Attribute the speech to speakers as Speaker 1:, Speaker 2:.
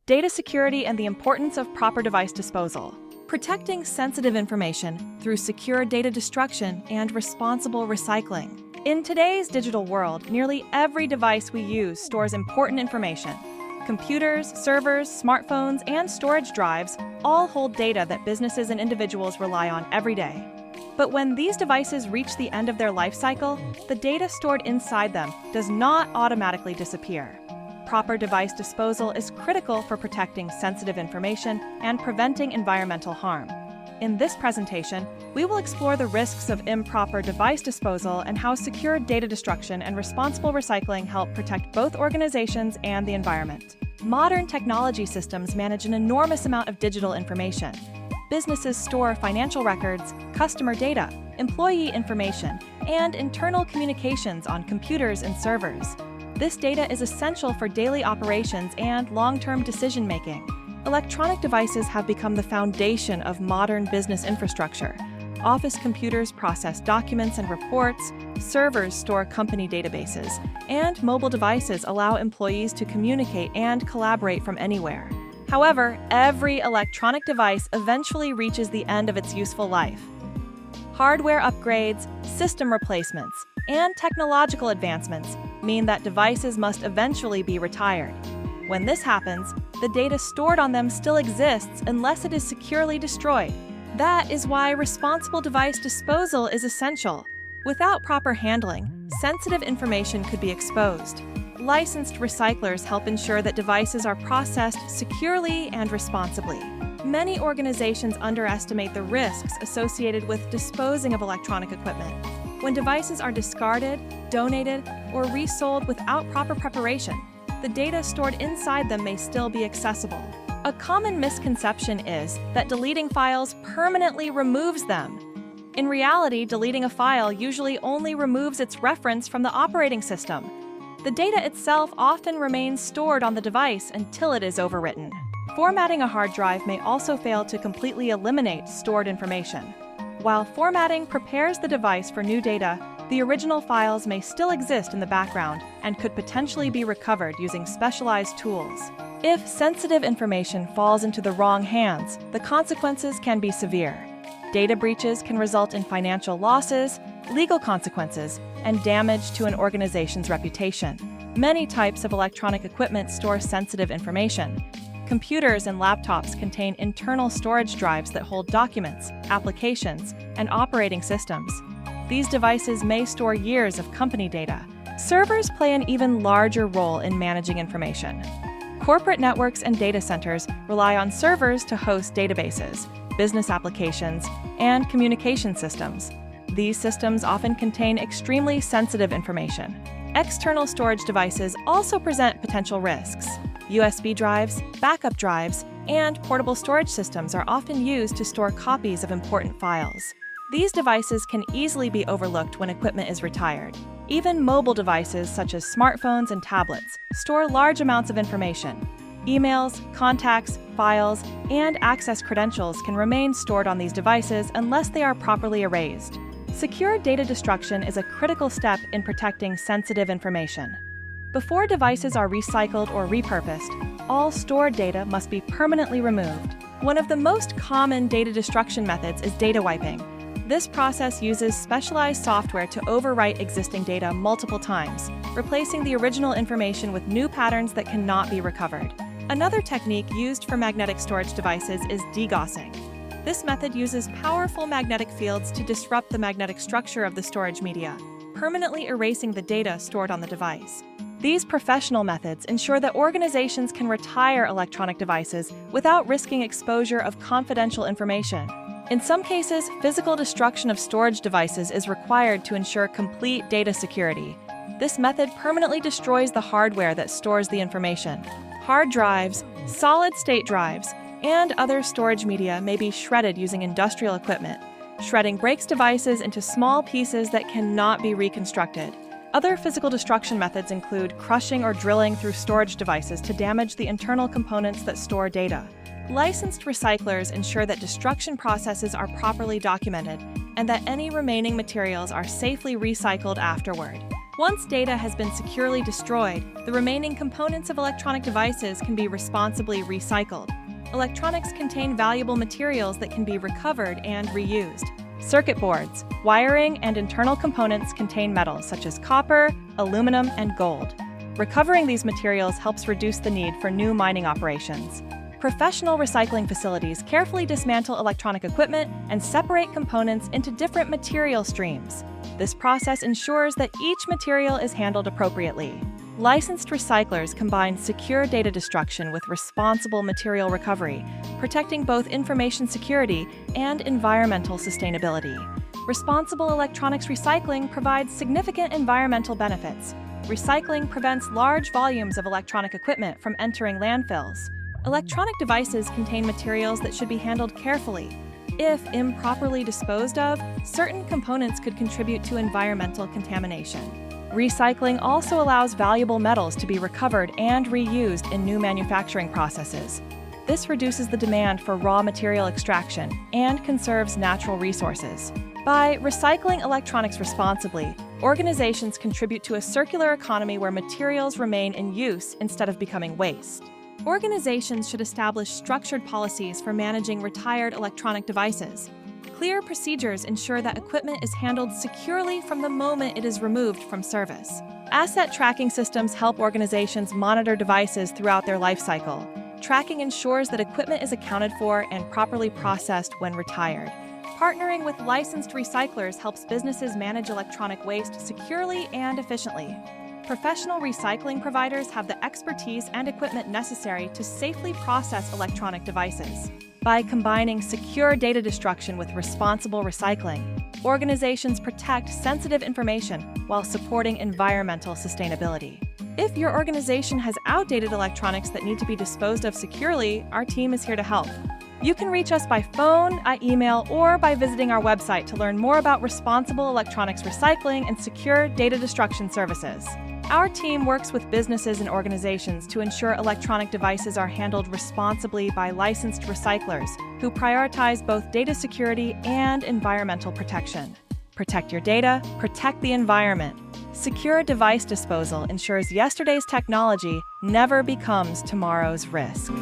Speaker 1: data security and the importance of proper device disposal, protecting sensitive information through secure data destruction and responsible recycling. In today's digital world, nearly every device we use stores important information. Computers, servers, smartphones, and storage drives all hold data that businesses and individuals rely on every day. But when these devices reach the end of their life cycle, the data stored inside them does not automatically disappear. Proper device disposal is critical for protecting sensitive information and preventing environmental harm. In this presentation, we will explore the risks of improper device disposal and how secure data destruction and responsible recycling help protect both organizations and the environment. Modern technology systems manage an enormous amount of digital information. Businesses store financial records, customer data, employee information, and internal communications on computers and servers. This data is essential for daily operations and long-term decision-making. Electronic devices have become the foundation of modern business infrastructure. Office computers process documents and reports, servers store company databases, and mobile devices allow employees to communicate and collaborate from anywhere. However, every electronic device eventually reaches the end of its useful life. Hardware upgrades, system replacements, and technological advancements mean that devices must eventually be retired. When this happens, the data stored on them still exists unless it is securely destroyed. That is why responsible device disposal is essential. Without proper handling, sensitive information could be exposed. Licensed recyclers help ensure that devices are processed securely and responsibly. Many organizations underestimate the risks associated with disposing of electronic equipment. When devices are discarded, donated, or resold without proper preparation, the data stored inside them may still be accessible. A common misconception is that deleting files permanently removes them. In reality, deleting a file usually only removes its reference from the operating system. The data itself often remains stored on the device until it is overwritten. Formatting a hard drive may also fail to completely eliminate stored information. While formatting prepares the device for new data, the original files may still exist in the background and could potentially be recovered using specialized tools. If sensitive information falls into the wrong hands, the consequences can be severe. Data breaches can result in financial losses, legal consequences, and damage to an organization's reputation. Many types of electronic equipment store sensitive information. Computers and laptops contain internal storage drives that hold documents, applications, and operating systems. These devices may store years of company data. Servers play an even larger role in managing information. Corporate networks and data centers rely on servers to host databases, business applications, and communication systems. These systems often contain extremely sensitive information. External storage devices also present potential risks. USB drives, backup drives, and portable storage systems are often used to store copies of important files. These devices can easily be overlooked when equipment is retired. Even mobile devices such as smartphones and tablets store large amounts of information. Emails, contacts, files, and access credentials can remain stored on these devices unless they are properly erased. Secure data destruction is a critical step in protecting sensitive information. Before devices are recycled or repurposed, all stored data must be permanently removed. One of the most common data destruction methods is data wiping. This process uses specialized software to overwrite existing data multiple times, replacing the original information with new patterns that cannot be recovered. Another technique used for magnetic storage devices is degaussing. This method uses powerful magnetic fields to disrupt the magnetic structure of the storage media, permanently erasing the data stored on the device. These professional methods ensure that organizations can retire electronic devices without risking exposure of confidential information. In some cases, physical destruction of storage devices is required to ensure complete data security. This method permanently destroys the hardware that stores the information. Hard drives, solid-state drives, and other storage media may be shredded using industrial equipment. Shredding breaks devices into small pieces that cannot be reconstructed. Other physical destruction methods include crushing or drilling through storage devices to damage the internal components that store data. Licensed recyclers ensure that destruction processes are properly documented and that any remaining materials are safely recycled afterward. Once data has been securely destroyed, the remaining components of electronic devices can be responsibly recycled. Electronics contain valuable materials that can be recovered and reused. Circuit boards, wiring, and internal components contain metals such as copper, aluminum, and gold. Recovering these materials helps reduce the need for new mining operations. Professional recycling facilities carefully dismantle electronic equipment and separate components into different material streams. This process ensures that each material is handled appropriately. Licensed recyclers combine secure data destruction with responsible material recovery, protecting both information security and environmental sustainability. Responsible electronics recycling provides significant environmental benefits. Recycling prevents large volumes of electronic equipment from entering landfills. Electronic devices contain materials that should be handled carefully. If improperly disposed of, certain components could contribute to environmental contamination. Recycling also allows valuable metals to be recovered and reused in new manufacturing processes. This reduces the demand for raw material extraction and conserves natural resources. By recycling electronics responsibly, organizations contribute to a circular economy where materials remain in use instead of becoming waste. Organizations should establish structured policies for managing retired electronic devices. Clear procedures ensure that equipment is handled securely from the moment it is removed from service. Asset tracking systems help organizations monitor devices throughout their life cycle. Tracking ensures that equipment is accounted for and properly processed when retired. Partnering with licensed recyclers helps businesses manage electronic waste securely and efficiently. Professional recycling providers have the expertise and equipment necessary to safely process electronic devices. By combining secure data destruction with responsible recycling, organizations protect sensitive information while supporting environmental sustainability. If your organization has outdated electronics that need to be disposed of securely, our team is here to help. You can reach us by phone, email, or by visiting our website to learn more about responsible electronics recycling and secure data destruction services. Our team works with businesses and organizations to ensure electronic devices are handled responsibly by licensed recyclers who prioritize both data security and environmental protection. Protect your data, protect the environment. Secure device disposal ensures yesterday's technology never becomes tomorrow's risk.